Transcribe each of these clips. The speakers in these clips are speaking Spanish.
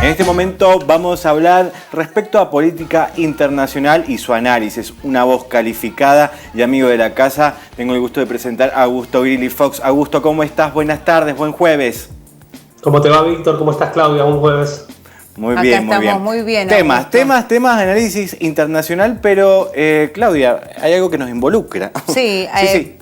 En este momento vamos a hablar respecto a política internacional y su análisis. Una voz calificada y amigo de la casa. Tengo el gusto de presentar a Augusto Grilli Fox. Augusto, ¿cómo estás? Buenas tardes, buen jueves. ¿Cómo te va, Víctor? ¿Cómo estás, Claudia? Buen jueves. Muy bien, muy bien. Muy bien. Temas, análisis internacional, pero Claudia, hay algo que nos involucra. Sí, sí.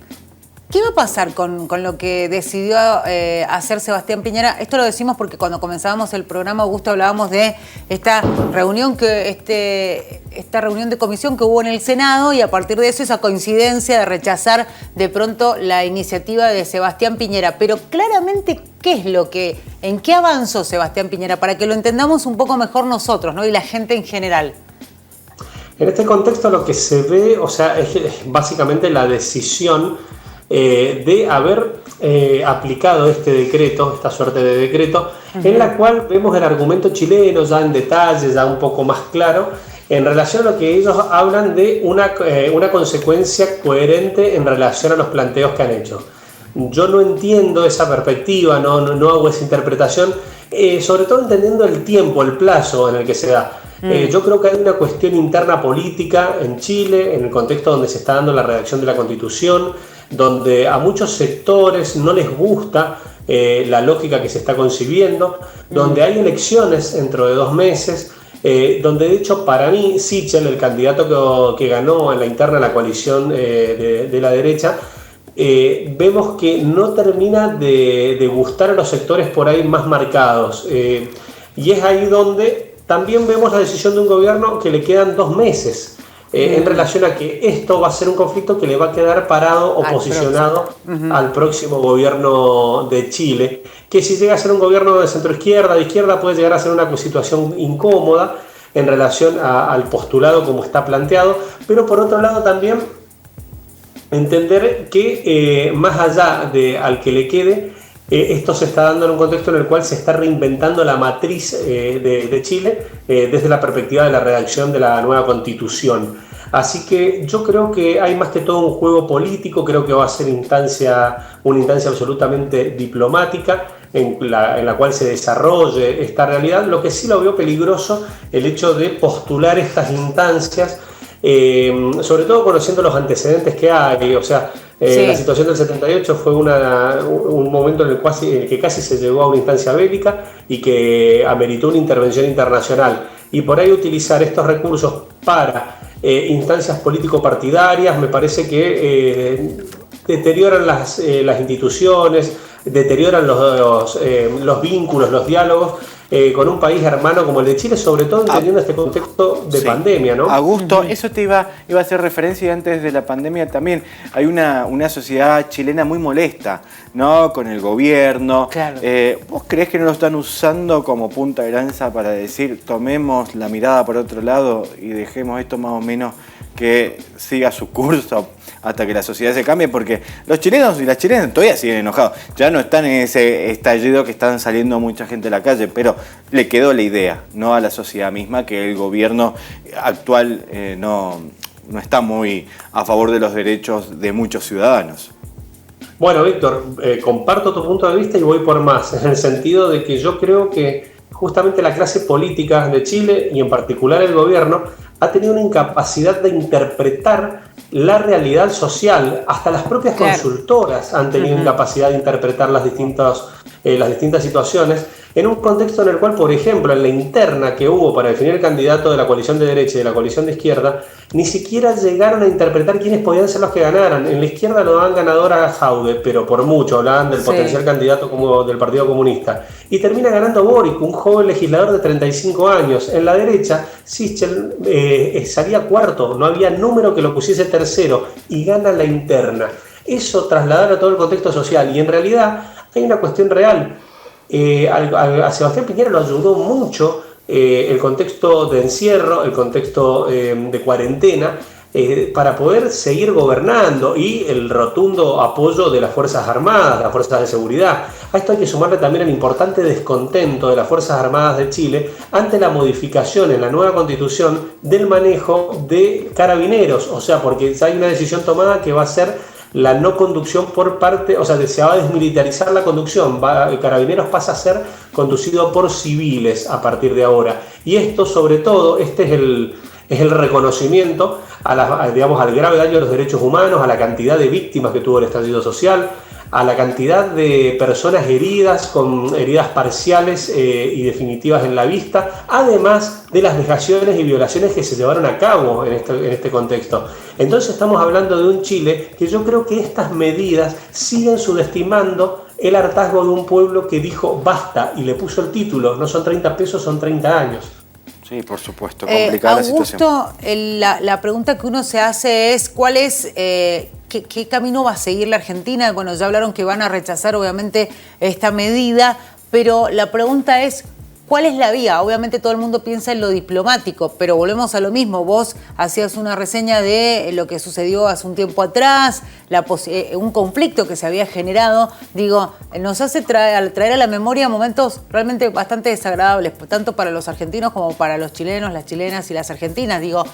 ¿Qué va a pasar con lo que decidió hacer Sebastián Piñera? Esto lo decimos porque cuando comenzábamos el programa, Augusto, hablábamos de esta reunión esta reunión de comisión que hubo en el Senado, y a partir de eso esa coincidencia de rechazar de pronto la iniciativa de Sebastián Piñera. Pero claramente, ¿en qué avanzó Sebastián Piñera? Para que lo entendamos un poco mejor nosotros, ¿no? Y la gente en general. En este contexto lo que se ve, es básicamente la decisión de haber aplicado este decreto, esta suerte de decreto, en la cual vemos el argumento chileno ya en detalle, ya un poco más claro, en relación a lo que ellos hablan de una consecuencia coherente en relación a los planteos que han hecho. Yo no entiendo esa perspectiva, no hago esa interpretación, sobre todo entendiendo el tiempo, el plazo en el que se da. Yo creo que hay una cuestión interna política en Chile, en el contexto donde se está dando la redacción de la Constitución, donde a muchos sectores no les gusta la lógica que se está concibiendo, donde hay elecciones dentro de 2 meses, donde de hecho para mí Sichel, el candidato que ganó en la interna de la coalición de la derecha, vemos que no termina de gustar a los sectores por ahí más marcados, y es ahí donde también vemos la decisión de un gobierno que le quedan 2 meses en relación a que esto va a ser un conflicto que le va a quedar parado o posicionado al próximo gobierno de Chile, que si llega a ser un gobierno de centroizquierda, de izquierda, puede llegar a ser una situación incómoda en relación al postulado como está planteado, pero por otro lado también entender que más allá de al que le quede, esto se está dando en un contexto en el cual se está reinventando la matriz de Chile desde la perspectiva de la redacción de la nueva Constitución. Así que yo creo que hay más que todo un juego político, creo que va a ser una instancia absolutamente diplomática en la cual se desarrolle esta realidad. Lo que sí lo veo peligroso, el hecho de postular estas instancias, sobre todo conociendo los antecedentes que hay, la situación del 78 fue un momento en el que casi se llegó a una instancia bélica y que ameritó una intervención internacional, y por ahí utilizar estos recursos para instancias político-partidarias me parece que deterioran las instituciones, deterioran los vínculos, los diálogos con un país hermano como el de Chile, sobre todo entendiendo este contexto de pandemia, ¿no? Augusto, eso te iba a hacer referencia antes de la pandemia también. Hay una sociedad chilena muy molesta, ¿no? Con el gobierno. Claro. ¿Vos creés que no lo están usando como punta de lanza para decir, tomemos la mirada por otro lado y dejemos esto más o menos que siga su curso hasta que la sociedad se cambie? Porque los chilenos y las chilenas todavía siguen enojados. Ya no están en ese estallido que están saliendo mucha gente a la calle, pero le quedó la idea, ¿no?, a la sociedad misma, que el gobierno actual no está muy a favor de los derechos de muchos ciudadanos. Bueno, Víctor, comparto tu punto de vista y voy por más, en el sentido de que yo creo que justamente la clase política de Chile, y en particular el gobierno, ha tenido una incapacidad de interpretar la realidad social. Hasta las propias consultoras han tenido incapacidad de interpretar las distintas situaciones, en un contexto en el cual, por ejemplo, en la interna que hubo para definir el candidato de la coalición de derecha y de la coalición de izquierda, ni siquiera llegaron a interpretar quiénes podían ser los que ganaran. En la izquierda no dan ganador a Jaude, pero por mucho, hablaban del potencial candidato como del Partido Comunista. Y termina ganando Boric, un joven legislador de 35 años. En la derecha, Sichel salía cuarto, no había número que lo pusiese tercero, y gana la interna. Eso trasladar a todo el contexto social, y en realidad hay una cuestión real. A Sebastián Piñera lo ayudó mucho el contexto de encierro, el contexto de cuarentena, para poder seguir gobernando, y el rotundo apoyo de las Fuerzas Armadas, las Fuerzas de Seguridad. A esto hay que sumarle también el importante descontento de las Fuerzas Armadas de Chile ante la modificación en la nueva Constitución del manejo de carabineros, porque hay una decisión tomada que va a ser la no conducción por parte, o sea, se va a desmilitarizar la conducción, Carabineros pasa a ser conducido por civiles a partir de ahora. Y esto, sobre todo, este es el reconocimiento digamos, al grave daño a los derechos humanos, a la cantidad de víctimas que tuvo el estallido social, a la cantidad de personas heridas, con heridas parciales y definitivas en la vista, además de las vejaciones y violaciones que se llevaron a cabo en este contexto. Entonces estamos hablando de un Chile que yo creo que estas medidas siguen subestimando el hartazgo de un pueblo que dijo basta y le puso el título, no son 30 pesos, son 30 años. Sí, por supuesto, complicada la situación. Augusto, la pregunta que uno se hace es ¿cuál es, qué camino va a seguir la Argentina? Bueno, ya hablaron que van a rechazar obviamente esta medida, pero la pregunta es ¿cuál es la vía? Obviamente todo el mundo piensa en lo diplomático, pero volvemos a lo mismo. Vos hacías una reseña de lo que sucedió hace un tiempo atrás, un conflicto que se había generado. Digo, nos hace traer a la memoria momentos realmente bastante desagradables, tanto para los argentinos como para los chilenos, las chilenas y las argentinas. Digo,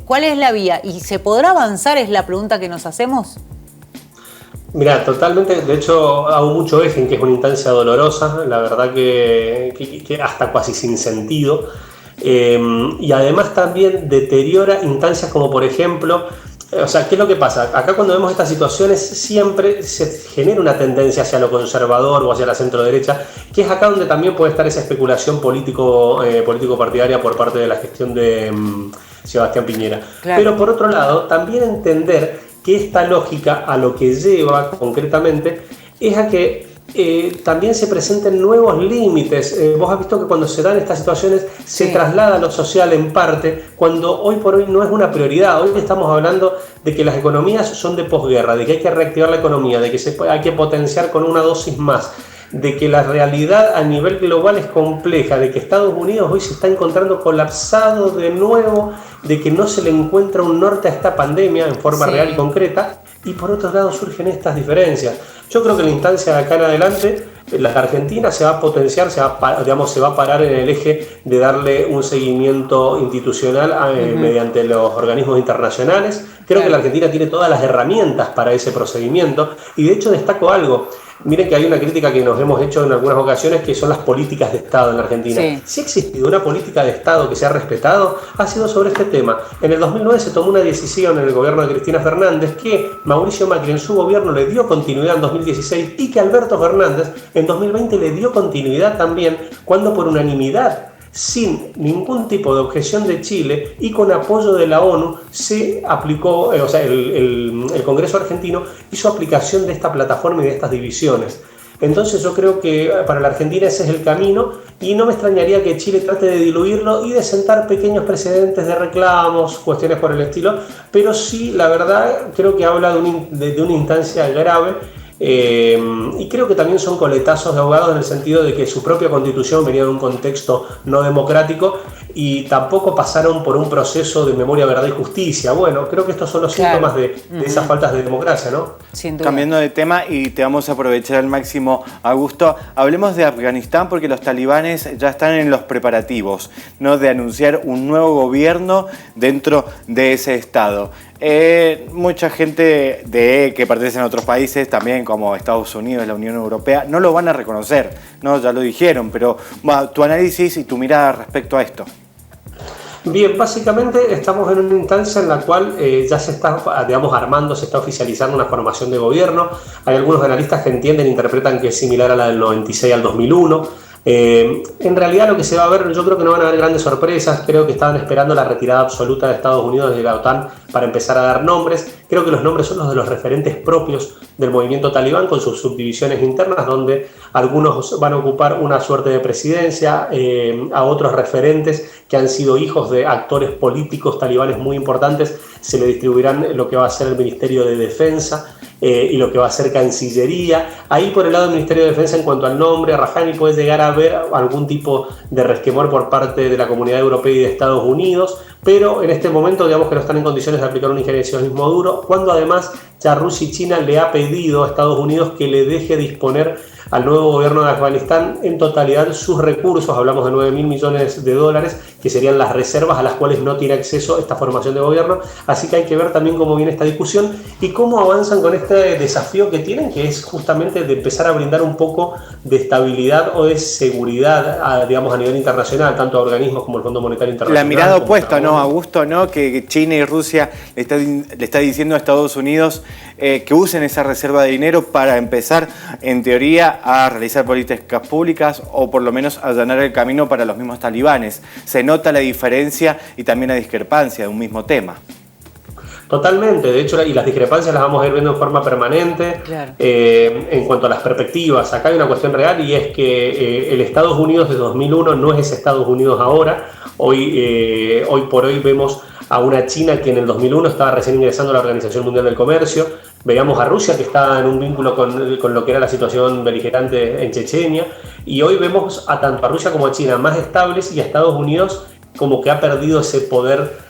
¿cuál es la vía? ¿Y se podrá avanzar? Es la pregunta que nos hacemos. Mira, totalmente, de hecho hago mucho eje en que es una instancia dolorosa, la verdad que hasta casi sin sentido, y además también deteriora instancias como por ejemplo, o sea, ¿qué es lo que pasa? Acá cuando vemos estas situaciones siempre se genera una tendencia hacia lo conservador o hacia la centro-derecha, que es acá donde también puede estar esa especulación político-partidaria por parte de la gestión de Sebastián Piñera. Claro. Pero por otro lado, también entender que esta lógica a lo que lleva concretamente es a que también se presenten nuevos límites. Vos has visto que cuando se dan estas situaciones se traslada lo social en parte, cuando hoy por hoy no es una prioridad. Hoy estamos hablando de que las economías son de posguerra, de que hay que reactivar la economía, de que hay que potenciar con una dosis más, de que la realidad a nivel global es compleja, de que Estados Unidos hoy se está encontrando colapsado de nuevo, de que no se le encuentra un norte a esta pandemia en forma real y concreta, y por otro lado surgen estas diferencias. Yo creo que la instancia de acá en adelante, la Argentina se va a potenciar, se va a parar en el eje de darle un seguimiento institucional mediante los organismos internacionales. Creo que la Argentina tiene todas las herramientas para ese procedimiento, y de hecho destaco algo. Miren que hay una crítica que nos hemos hecho en algunas ocasiones, que son las políticas de Estado en la Argentina. Si ha existido una política de Estado que se ha respetado, ha sido sobre este tema. En el 2009 se tomó una decisión en el gobierno de Cristina Fernández que Mauricio Macri en su gobierno le dio continuidad en 2016 y que Alberto Fernández en 2020 le dio continuidad también cuando por unanimidad, sin ningún tipo de objeción de Chile y con apoyo de la ONU, se aplicó, el Congreso argentino hizo aplicación de esta plataforma y de estas divisiones. Entonces yo creo que para la Argentina ese es el camino, y no me extrañaría que Chile trate de diluirlo y de sentar pequeños precedentes de reclamos, cuestiones por el estilo, pero sí, la verdad, creo que habla de una instancia grave. Y creo que también son coletazos de ahogados en el sentido de que su propia constitución venía de un contexto no democrático y tampoco pasaron por un proceso de memoria, verdad y justicia. Bueno, creo que estos son los síntomas de esas faltas de democracia, ¿no? Sin duda. Cambiando de tema, y te vamos a aprovechar al máximo, Augusto, hablemos de Afganistán, porque los talibanes ya están en los preparativos, ¿no?, de anunciar un nuevo gobierno dentro de ese estado. Mucha gente que pertenece a otros países, también como Estados Unidos, la Unión Europea, no lo van a reconocer, ¿no? Ya lo dijeron, pero tu análisis y tu mirada respecto a esto. Bien, básicamente estamos en una instancia en la cual ya se está, armando, se está oficializando una formación de gobierno. Hay algunos analistas que entienden e interpretan que es similar a la del 96 al 2001. En realidad lo que se va a ver, yo creo que no van a haber grandes sorpresas. Creo que estaban esperando la retirada absoluta de Estados Unidos de la OTAN para empezar a dar nombres. Creo que los nombres son los de los referentes propios del movimiento talibán, con sus subdivisiones internas, donde algunos van a ocupar una suerte de presidencia, a otros referentes que han sido hijos de actores políticos talibanes muy importantes se le distribuirán lo que va a ser el Ministerio de Defensa y lo que va a ser Cancillería. Ahí por el lado del Ministerio de Defensa, en cuanto al nombre, Rajani puede llegar a haber algún tipo de resquemor por parte de la Comunidad Europea y de Estados Unidos, pero en este momento digamos que no están en condiciones de aplicar un injerencionismo duro, cuando además ya Rusia y China le ha pedido a Estados Unidos que le deje disponer al nuevo gobierno de Afganistán en totalidad sus recursos, hablamos de 9.000 millones de dólares, que serían las reservas a las cuales no tiene acceso esta formación de gobierno. Así que hay que ver también cómo viene esta discusión y cómo avanzan con este desafío que tienen, que es justamente de empezar a brindar un poco de estabilidad o de seguridad, digamos, a nivel internacional, tanto a organismos como el Fondo Monetario Internacional. La mirada opuesta, ¿no, Augusto? ¿No? Que China y Rusia le está diciendo a Estados Unidos que usen esa reserva de dinero para empezar, en teoría, a realizar políticas públicas o por lo menos allanar el camino para los mismos talibanes. Se nota la diferencia y también la discrepancia de un mismo tema. Totalmente, de hecho, y las discrepancias las vamos a ir viendo en forma permanente. Claro. En cuanto a las perspectivas. Acá hay una cuestión real y es que el Estados Unidos de 2001 no es ese Estados Unidos ahora. Hoy por hoy vemos a una China que en el 2001 estaba recién ingresando a la Organización Mundial del Comercio. Veíamos a Rusia que estaba en un vínculo con lo que era la situación beligerante en Chechenia. Y hoy vemos a tanto a Rusia como a China más estables y a Estados Unidos como que ha perdido ese poder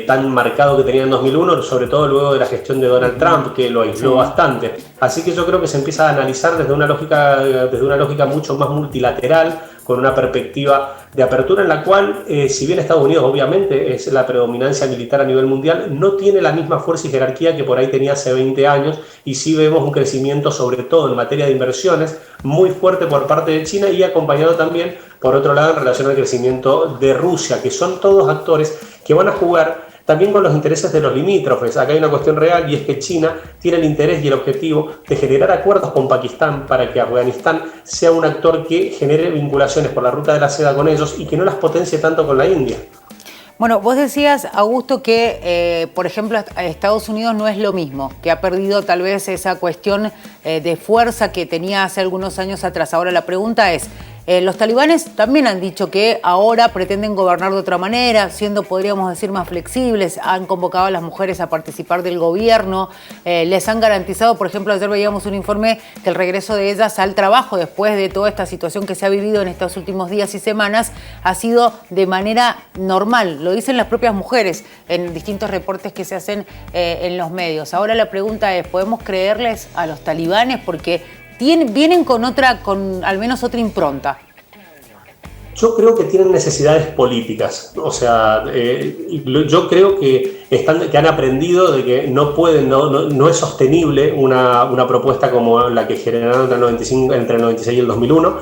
tan marcado que tenía en 2001, sobre todo luego de la gestión de Donald Trump, que lo aisló bastante. Así que yo creo que se empieza a analizar desde una lógica mucho más multilateral, con una perspectiva de apertura en la cual, si bien Estados Unidos obviamente es la predominancia militar a nivel mundial, no tiene la misma fuerza y jerarquía que por ahí tenía hace 20 años, y sí vemos un crecimiento, sobre todo en materia de inversiones, muy fuerte por parte de China y acompañado también, por otro lado, en relación al crecimiento de Rusia, que son todos actores que van a jugar también con los intereses de los limítrofes. Acá hay una cuestión real y es que China tiene el interés y el objetivo de generar acuerdos con Pakistán para que Afganistán sea un actor que genere vinculaciones por la ruta de la seda con ellos y que no las potencie tanto con la India. Bueno, vos decías, Augusto, que, por ejemplo, Estados Unidos no es lo mismo, que ha perdido tal vez esa cuestión de fuerza que tenía hace algunos años atrás. Ahora la pregunta es, los talibanes también han dicho que ahora pretenden gobernar de otra manera, siendo, podríamos decir, más flexibles. Han convocado a las mujeres a participar del gobierno. Les han garantizado, por ejemplo, ayer veíamos un informe que el regreso de ellas al trabajo después de toda esta situación que se ha vivido en estos últimos días y semanas ha sido de manera normal. Lo dicen las propias mujeres en distintos reportes que se hacen en los medios. Ahora la pregunta es, ¿podemos creerles a los talibanes? Porque vienen con al menos otra impronta. Yo creo que tienen necesidades políticas. O sea, yo creo que han aprendido de que no es sostenible una propuesta como la que generaron entre el 96 y el 2001.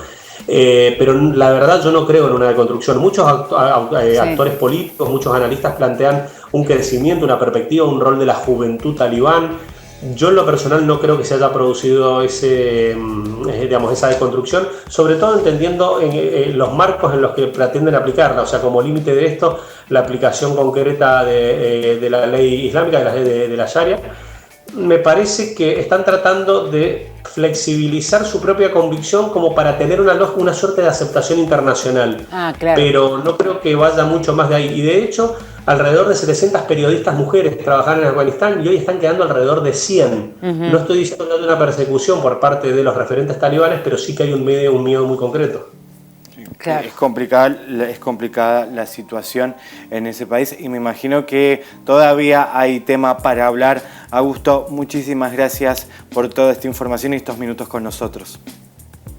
Pero la verdad yo no creo en una deconstrucción. Muchos actores políticos, muchos analistas plantean un crecimiento, una perspectiva, un rol de la juventud talibán. Yo en lo personal no creo que se haya producido esa deconstrucción, sobre todo entendiendo los marcos en los que pretenden aplicarla. O sea, como límite de esto, la aplicación concreta de la ley islámica, de la Sharia. Me parece que están tratando de flexibilizar su propia convicción como para tener una suerte de aceptación internacional. Claro. Pero no creo que vaya mucho más de ahí. Y de hecho, alrededor de 700 periodistas mujeres trabajan en Afganistán y hoy están quedando alrededor de 100. No estoy diciendo que haya una persecución por parte de los referentes talibanes, pero sí que hay un miedo muy concreto. Claro. Es complicada la situación en ese país y me imagino que todavía hay tema para hablar. Augusto, muchísimas gracias por toda esta información y estos minutos con nosotros.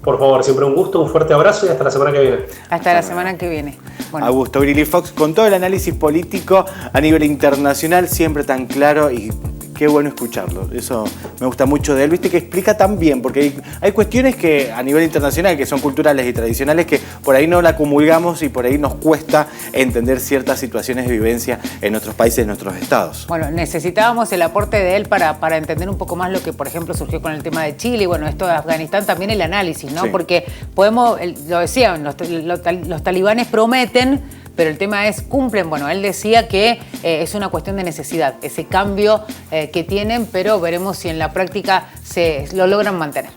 Por favor, siempre un gusto, un fuerte abrazo y hasta la semana que viene. Hasta la semana que viene. Bueno. Augusto Grilli Fox con todo el análisis político a nivel internacional, siempre tan claro y qué bueno escucharlo. Eso me gusta mucho de él, viste que explica tan bien, porque hay cuestiones que a nivel internacional que son culturales y tradicionales que por ahí no la comulgamos y por ahí nos cuesta entender ciertas situaciones de vivencia en nuestros países, en nuestros estados. Bueno, necesitábamos el aporte de él para entender un poco más lo que, por ejemplo, surgió con el tema de Chile y bueno, esto de Afganistán, también el análisis, ¿no? Sí. Porque lo decían, los talibanes prometen, pero el tema es, cumplen. Bueno, él decía que es una cuestión de necesidad, ese cambio que tienen, pero veremos si en la práctica lo logran mantener.